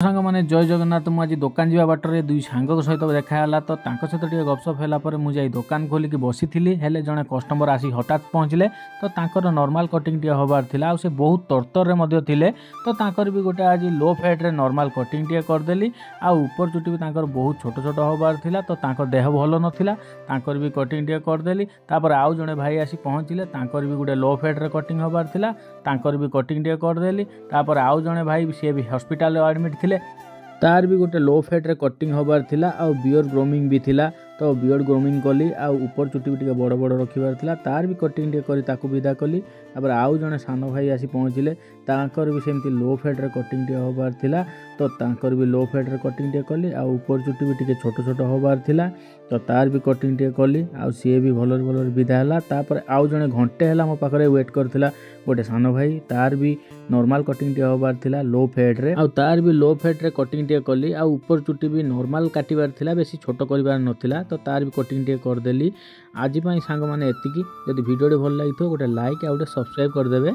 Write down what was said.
सांग मैंने जय जगन्नाथ मुझे दुकान जा बाटर दुई सांग सहित देखाला तो सहित गपसप है मुझे दुकान खोलिकी बसी हेले जड़े कस्टमर आसी हठात पहुँचले तो नॉर्मल कटिंग टे हबार थिला से बहुत तरतर थे तो भी गोटे आज लो फैट्रे नॉर्मल कटिंग टे करदेली आ ऊपर चुटी भी बहुत छोट छोट हबार थिला तो देह भल नाला भी कटिंग टे करदेली आउ जड़े भाई आसी पहुँचले भी गोटे लो फैट्रे कटिंग हबार थिला भी कटिंग टे करदेली आउ जड़े भाई सी भी हॉस्पिटल एडमिट थे तार भी गोटे लो फैट्रे कटिंग हबार थिला आ बियर्ड ग्रोमिंग भी थिला तो बियर्ड ग्रोमिंग कली आ ऊपर चुटी भी बड़ बड़ रखिबार थिला तार भी कटिंग टे करी ताकू विदा कली आउ जड़े सान भाई आसी पहुँचले भी सेमती लो फैट्रे कटिंग टे हबार थिला तो भी लो फैट्रे कटिंग टे कली आ ऊपर चुटी भी छोट छोट हबार थिला तो तार भी कटिंग टे कली आ सी भी भल भल विदा है आउ जड़े घंटे है मो पाखे वेट करथिला गोटे सान भाई तार भी नॉर्मल कटिंग टे हबार थिला लो फैट्रे आ तार भी लो फैट्रे कटिंग टे कली आ ऊपर चुटी भी नॉर्मल काटिबार थिला बेसी छोट करिबार नथिला तो तार भी कटिंग टे करदेली आज सांग मैंने एतिकी जदि वीडियो भल लगी गोटे लाइक आ गोटे सब्सक्राइब करदेवे।